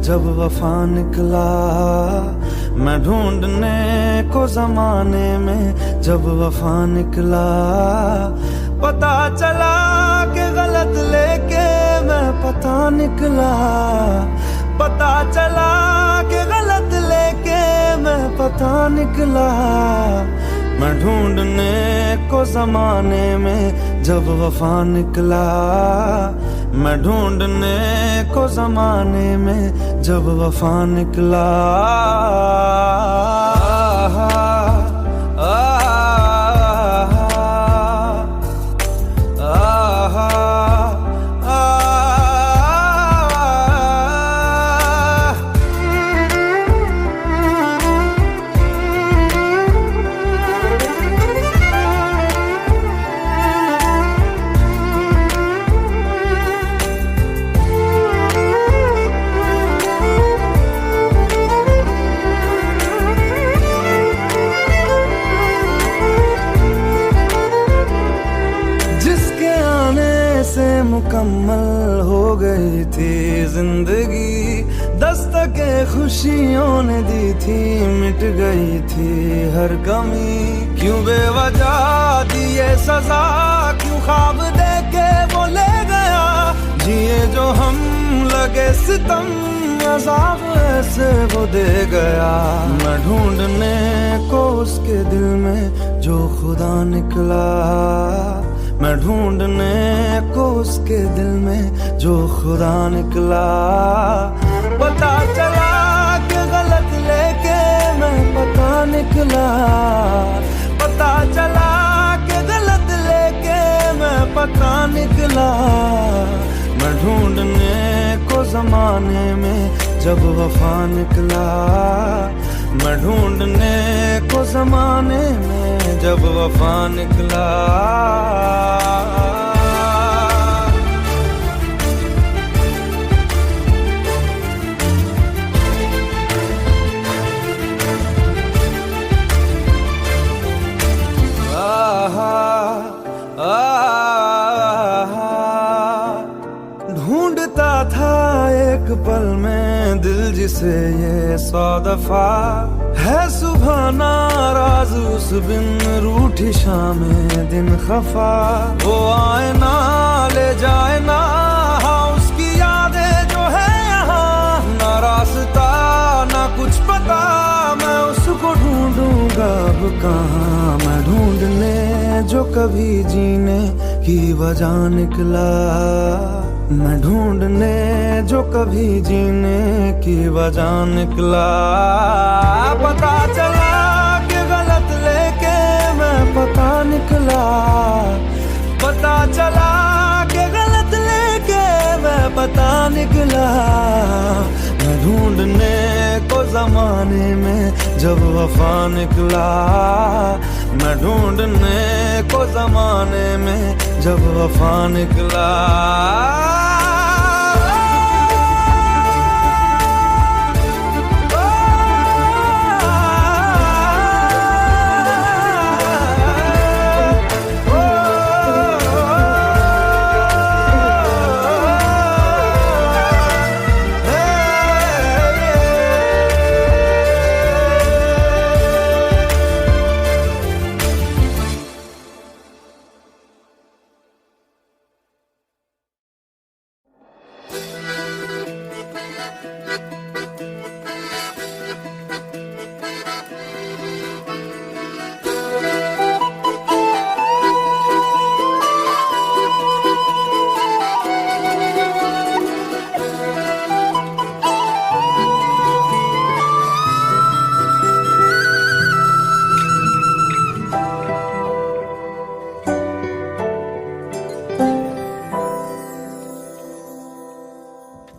जब वफा निकला, मैं ढूंढने को जमाने में जब वफा निकला। पता चला कि गलत लेके मैं पता निकला, पता चला कि गलत लेके मैं पता निकला। मैं ढूंढने को जमाने में जब वफा निकला, मैं ढूंढने को जमाने में जब वफा निकला। मुकम्मल हो गई थी जिंदगी, दस्तके खुशियों ने दी थी, मिट गई थी हर कमी। क्यों बेवजह दी ये सजा, क्यों ख्वाब देके वो ले गया, जिए जो हम लगे सितम, अज़ाब ऐसे वो दे गया। मैं ढूंढने को उसके दिल में जो खुदा निकला, मैं ढूंढने को उसके दिल में जो खुदा निकला। पता चला कि गलत लेके मैं पता निकला, पता चला कि गलत लेके मैं पता निकला। मैं ढूंढने को जमाने में जब वफा निकला, मैं ढूंढने को जमाने में जब वफा निकला। ढूंढता था एक पल में दिल जिसे ये 100 दफा, है सुबह नाराज उस बिन रूठी शामें दिन खफा। वो आए ना ले जाए ना, हाँ उसकी यादें जो है यहाँ, ना रास्ता ना कुछ पता, मैं उसको ढूंढूंगा अब कहाँ। मैं ढूंढने जो कभी जीने की वजह निकला, मैं ढूंढने जो कभी जीने की वजह निकला। पता चला कि गलत लेके मैं पता निकला, पता चला कि गलत लेके मैं पता निकला। मैं ढूंढने को जमाने में जब वफा निकला, मैं ढूंढने को जमाने में जब वफा निकला।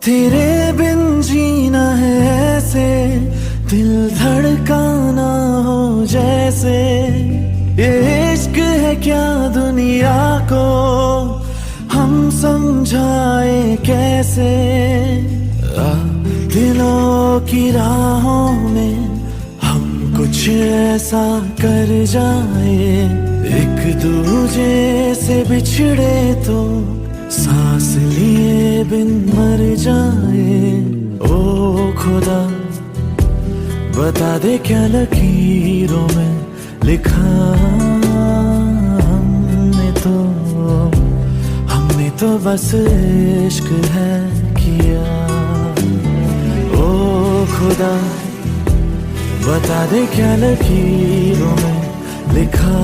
तेरे बिन जीना है ऐसे, दिल धड़काना हो जैसे। ये इश्क है क्या दुनिया को हम समझाए कैसे। दिलों की राहों में हम कुछ ऐसा कर जाए, एक दूजे से बिछड़े तो सांस लिए बिन मर जाए। ओ खुदा बता दे क्या लकीरों में लिखा हमने तो बस इश्क है किया। ओ खुदा बता दे क्या लकीरों में लिखा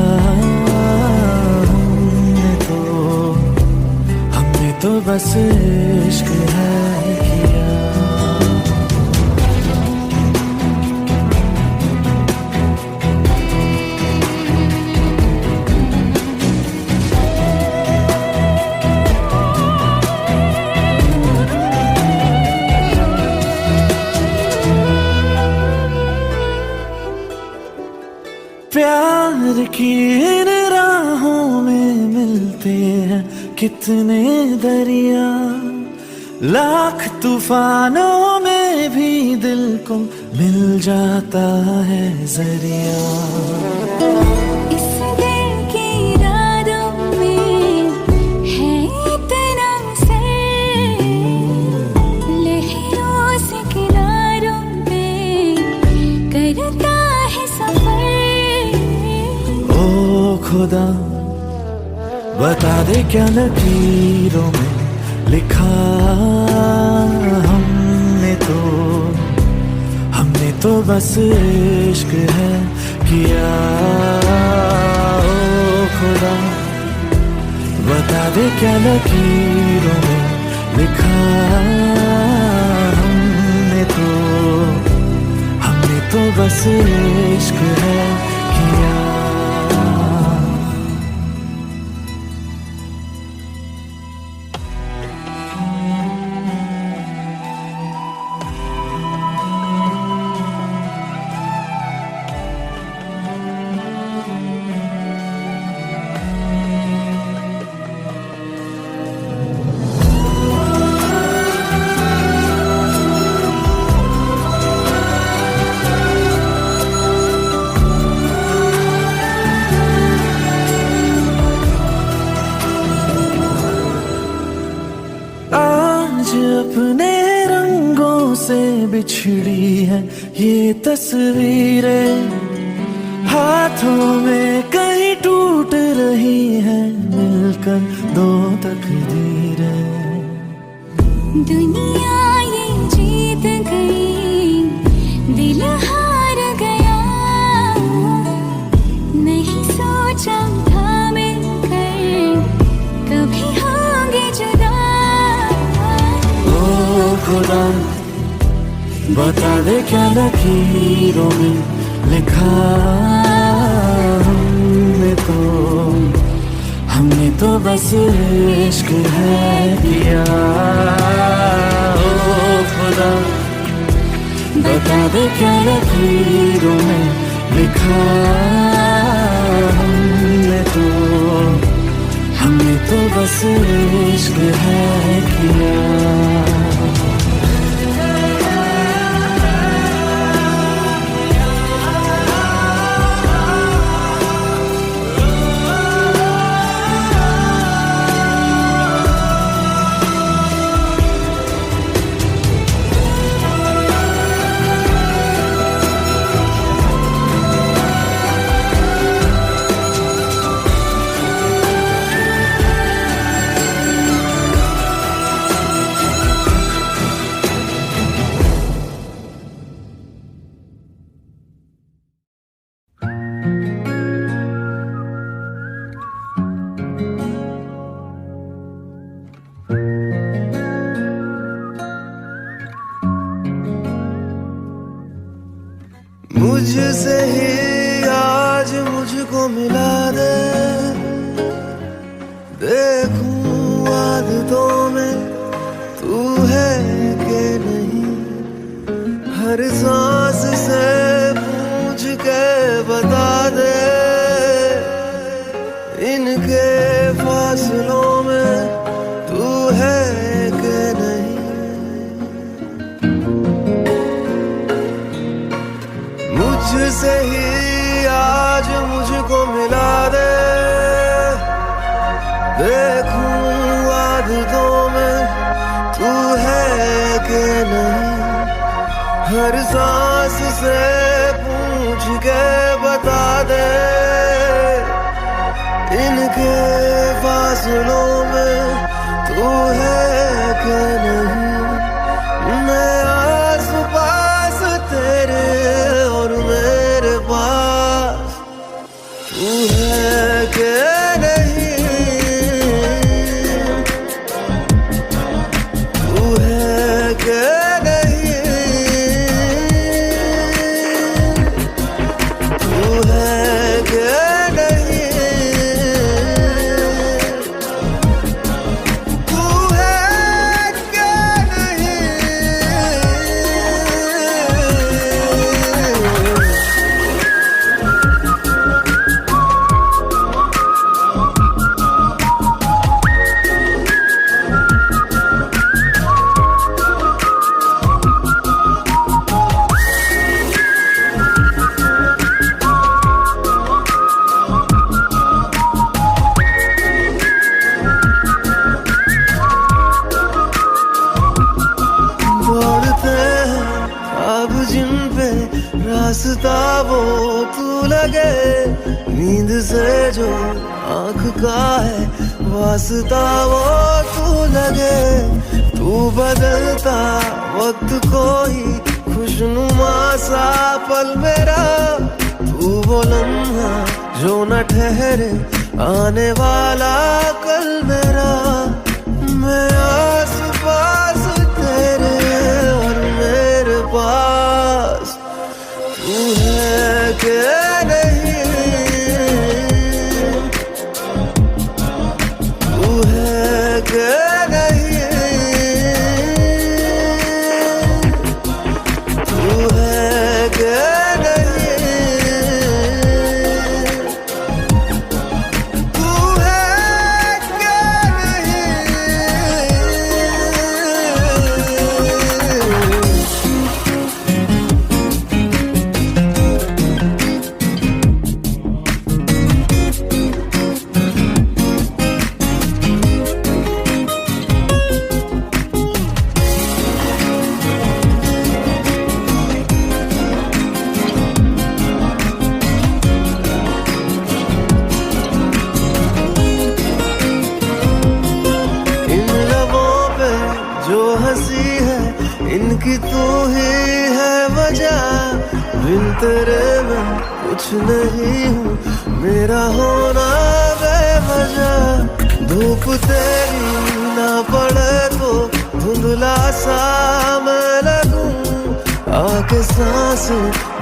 हमने तो बस इश्क है किया। प्यार की इन राहों में मिलते हैं कितने दरिया, लाख तूफानों में भी दिल को मिल जाता है जरिया। इस दिल की रातों में है इतना सर, लहरों से किनारों पे करता है सफर। खुदा बता दे क्या लकीरों में लिखा हमने तो बस इश्क है किया। ओ खुदा बता दे क्या लकीरों में लिखा हमने तो बस इश्क है किया। आज अपने रंगों से बिछड़ी है ये तस्वीरें, हाथों में कहीं टूट रही है मिलकर दो तकदीरें। दुनिया ये जीत गई, दिल हार गया, नहीं सोचा था मिलकर कभी होंगे जुदा। खुदा बता दे क्या लकीरों में लिखा हमने तो बस इश्क है किया। ओ खुदा बता दे क्या लकीरों में लिखा हमने तो बस इश्क है किया। मुझसे ही आज मुझको मिला दे, देखूं आदतों में तू है कि नहीं। हर सांस से पूछ के बता दे, इनके फासलों में तू है कि नहीं। मुझसे ही आज मुझको मिला दे, देखूं आदतों में तू है कि नहीं। हर सांस से पूछ के बता दे, इनके फासलों में तू है कि नहीं। मैं आस पास तेरे और मेरे पास तू है कि नहीं, तू है कि नहीं, तू है कि नहीं, तू है कि नहीं। दौड़ते हैं अब जिन पे रास्ता वो तू लगे, नींद से जो आँख का है वास्ता वो तू लगे। तू बदलता वक्त कोई खुशनुमा सा पल मेरा, तू वो लम्हा जो न ठहरे आने वाला कल मेरा। मैं आस पास तेरे और मेरे पास तू है कि नहीं, तू है कि नहीं, तू है कि नहीं, तू है कि नहीं। इन लबों पे जो हंसी है इनकी तू ही है वजह, बिन तेरे मैं कुछ नहीं हूँ, मेरा होना बेवजह। धूप तेरी ना पड़े तो धुंधला सा मैं लगूं, आके सांस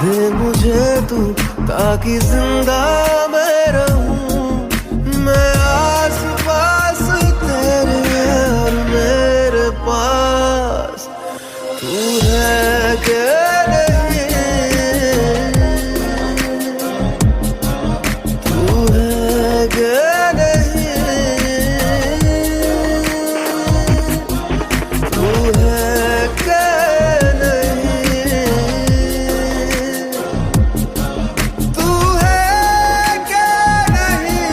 दे मुझे तू ताकि जिंदा मैं रहूं। मैं आस पास तेरे और मेरे पास तू है कि नहीं, तू है कि नहीं, तू है कि नहीं, तू है कि नहीं।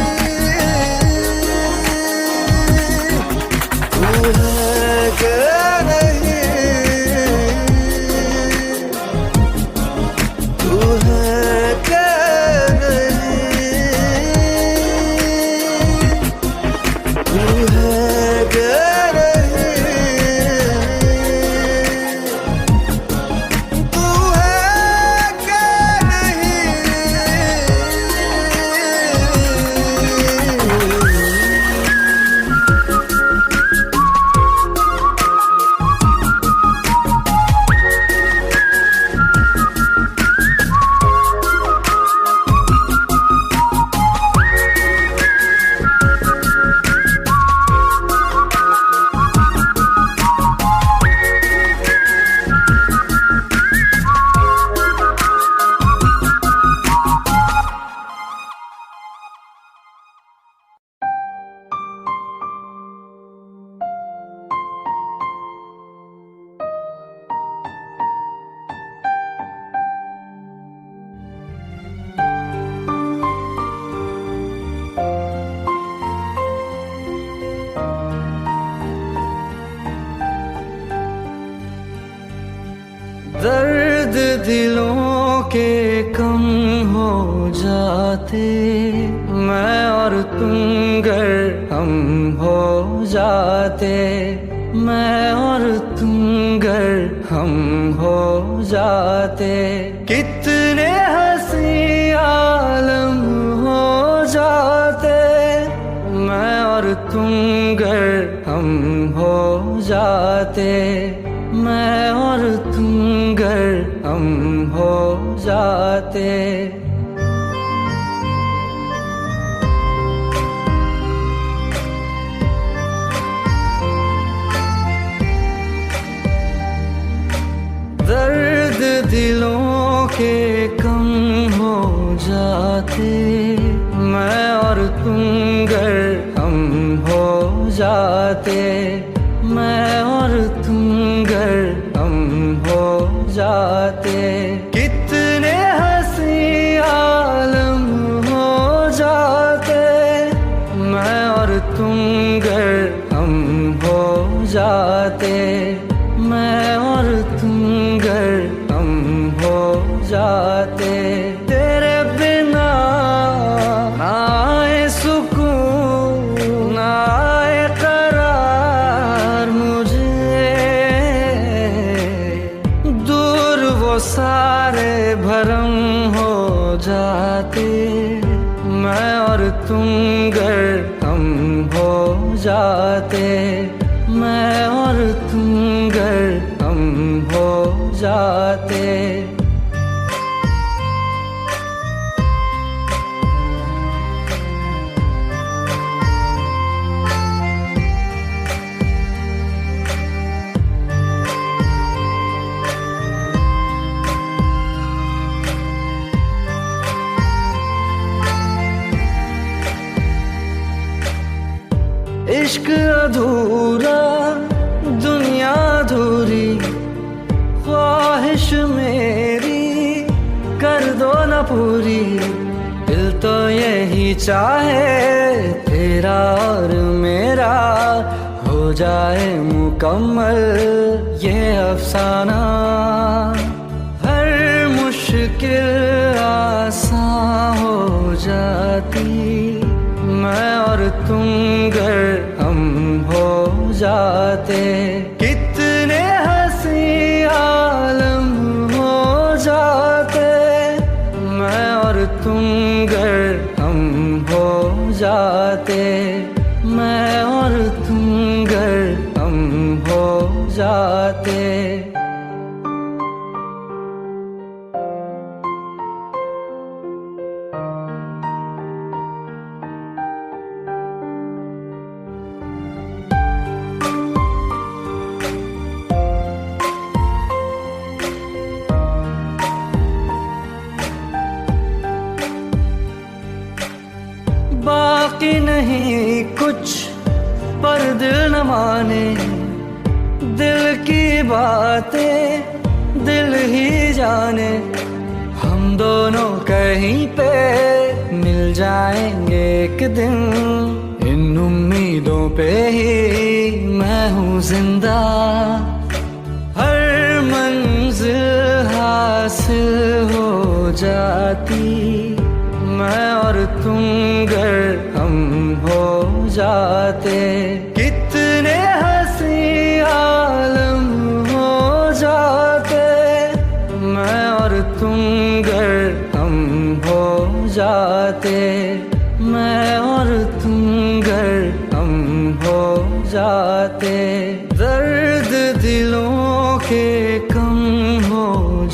दिलों के कम हो जाते, मैं और तुम गर हम हो जाते, मैं और तुम गर हम हो जाते, कितने हंसी आलम हो जाते, मैं और तुम गर हम हो जाते, मैं और तुम गर हम हो जाते। दर्द दिलों के कम हो जाते, मैं और तुम गर हम हो जाते, मैं और तुम गर हम हो जाते, कितने हंसी आलम हो जाते, मैं और तुम गर हम हो जाते, मैं और तुम गर हम हो जाते। तेरे बिना ना आए सुकून ना आए करार मुझे, दूर वो सारे भरम हो जाते, मैं और तुम गर हम हो जाते, मैं और तुम गर हम हो जाते। इश्क अधूरा दुनिया अधूरी, ख्वाहिश मेरी कर दो न पूरी, दिल तो यही चाहे तेरा और मेरा हो जाए मुकम्मल ये अफसाना, हर मुश्किल आसान हो जाती, मैं और तुम गर हम हो जाते, कितने हंसी आलम हो जाते, मैं और तुम गर हम हो जाते, मैं और तुम गर हम हो जाते। बाकी नहीं कुछ पर दिल न माने, दिल की बातें दिल ही जाने, हम दोनों कहीं पे मिल जाएंगे एक दिन, इन उम्मीदों पे ही मैं हूँ जिंदा, हर मंजिल हासिल हो जाती, मैं और तुम गर हम हो जाते, कितने हंसी आलम हो जाते, मैं और तुम गर हम हो जाते, मैं और तुम गर हम हो जाते। दर्द दिलों के कम हो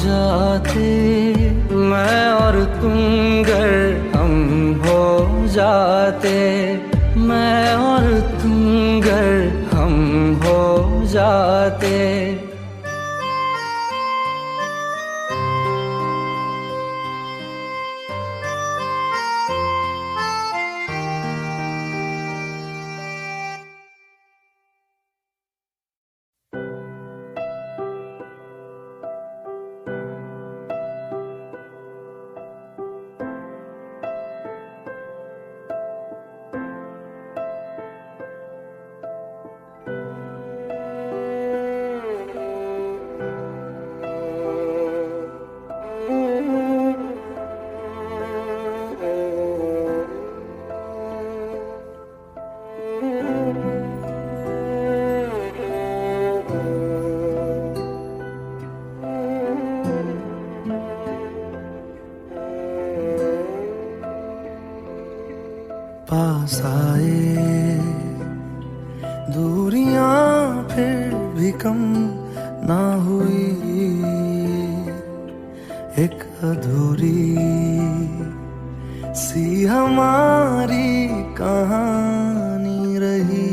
जाते, मैं और तुम गर हम हो जाते, मैं और तुम गर हम हो जाते। पास आए, दूरियां फिर भी कम ना हुई, एक अधूरी सी हमारी कहानी रही।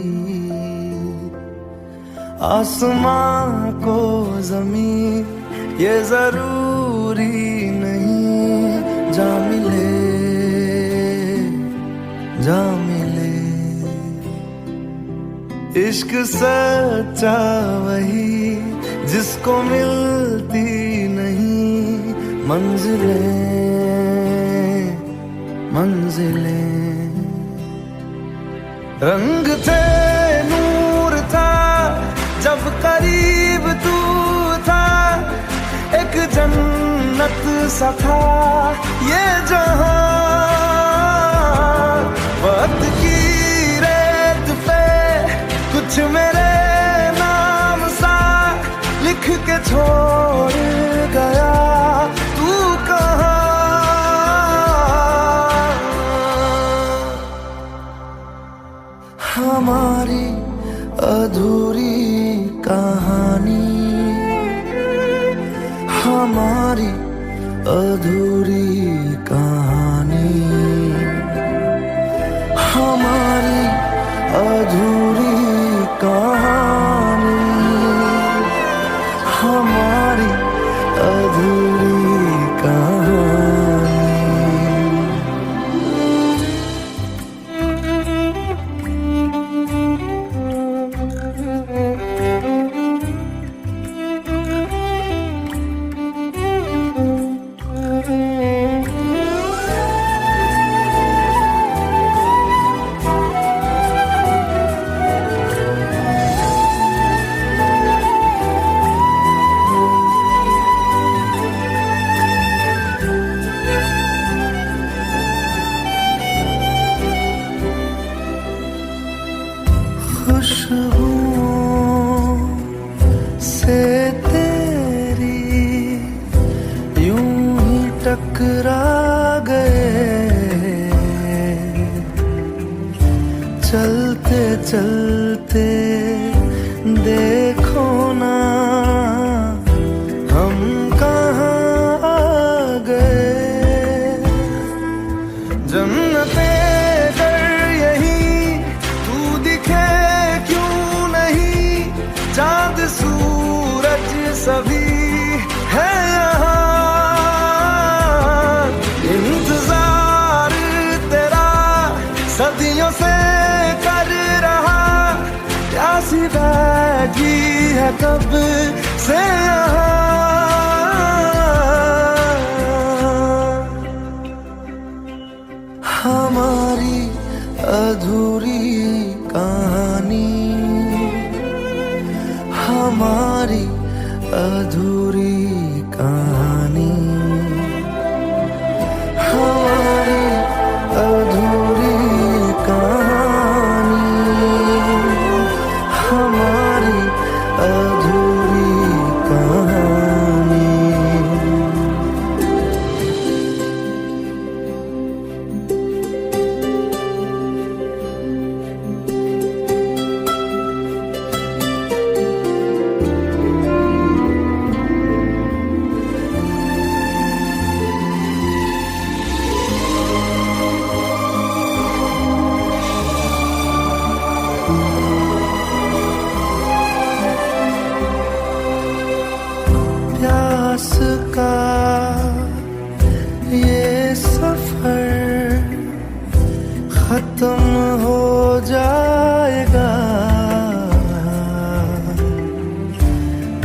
आसमां को ज़मीं ये जरूरी नहीं, जा मिले जा मिले। इश्क सच्चा वही जिसको मिलती नहीं मंजिलें मंजिलें। रंग थे नूर था जब करीब तू था, एक जन्नत सा था ये जहां। वक्त की रेत पे कुछ मेरे नाम सा लिख के छोड़ गया, तू कहाँ? हमारी अधूरी कहानी, हमारी अधूरी कहानी, हमारी अधूरी कहानी, हमारी अधूरी कहानी। खुशबुओं से तेरी यूं ही टकरा गए, चलते चलते देखो ना हम कहाँ आ गए। जन्नते चाँद सूरज सभी है यहाँ, इंतजार तेरा सदियों से कर रहा, प्यासी बैठी है कब से यहाँ। हमारी अधूरी कहानी, हमारी अधूरी कहानी, हमारी अधूरी कहानी, हमारी अधूरी कहानी। प्यास का ये सफर खत्म हो जाएगा,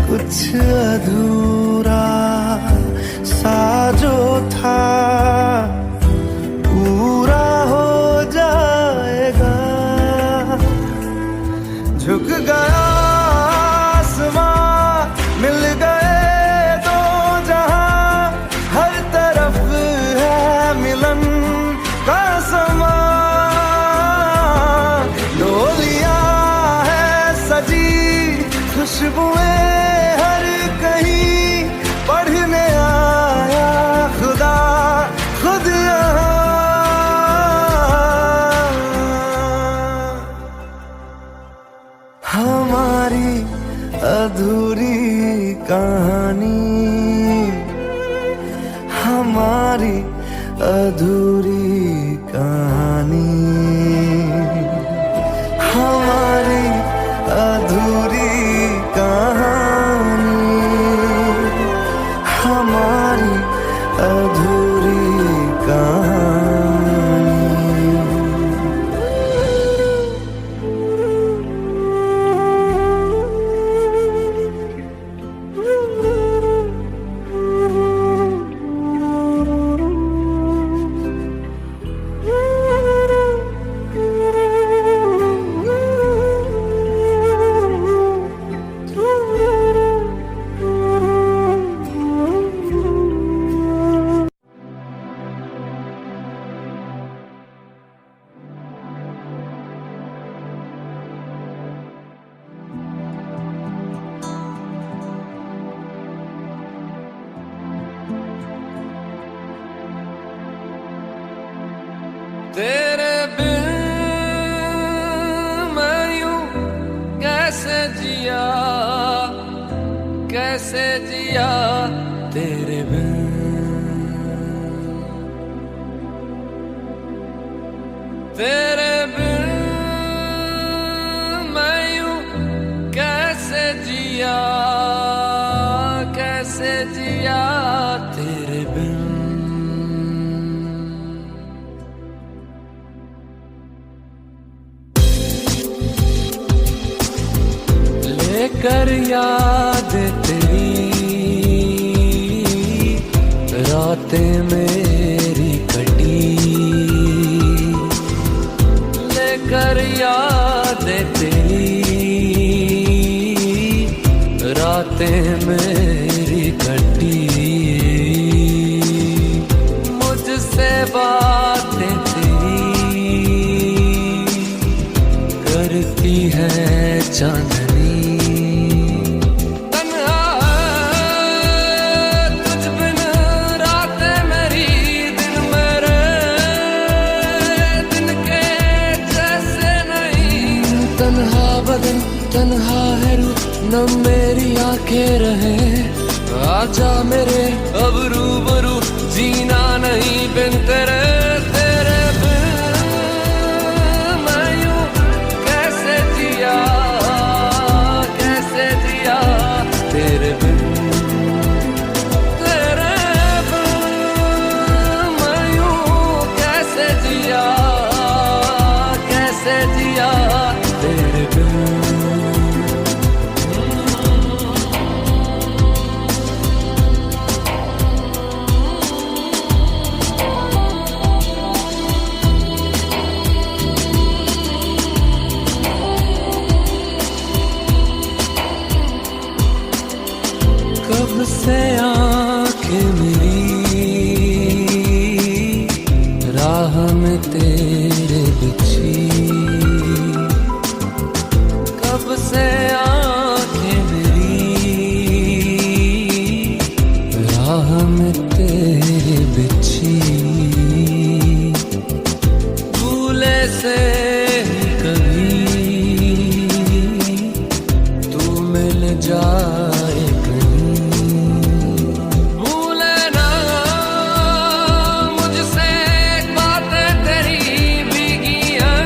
कुछ अधूरा सा जो था पूरा हो जाएगा। झुक गया आसमां, मिल गए दो जहां, हर तरफ है मिलन का समा। डोलियां है सजी खुशबुएं हर कहीं, पढ़ने आया खुदा खुद यहाँ। अधूरी कहानी, हमारी अधूरी कहानी, हमारी अधूरी कहानी। तेरे बिन मैं यूं कैसे जिया, कैसे जिया तेरे बिन। तेरे बिन मैं यूं कैसे जिया, कैसे जिया तेरे बिन। लेकर याद तेरी रातें मेरी कटी, लेकर याद तेरी रातें मेरी कटी। मुझसे बातें तेरी करती है चांदनी। तन्हा बदन तन्हा है रूह, न मेरी आंखें रहे। आजा मेरे अब रूबरू, जीना नहीं बिन तेरे। तेरे बिन मैं यूं कैसे जिया, कैसे जिया तेरे बिन। तेरे बिन मैं यूं कैसे जिया, कैसे जिया तेरे बिन। कब से आंखें मेरी राह में तेरे बिछी, कब से आंखें मेरी राह में तेरे बिछी। भूले से कभी तू मिल जाए कहीं। भूले ना मुझसे बातें तेरी भीगी हैं,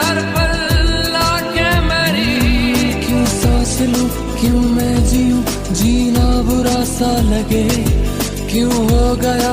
हर पल आके मेरी। क्यों सांस लूं, क्यों मैं जीऊं, जीना बुरा सा लगे। क्यों हो गया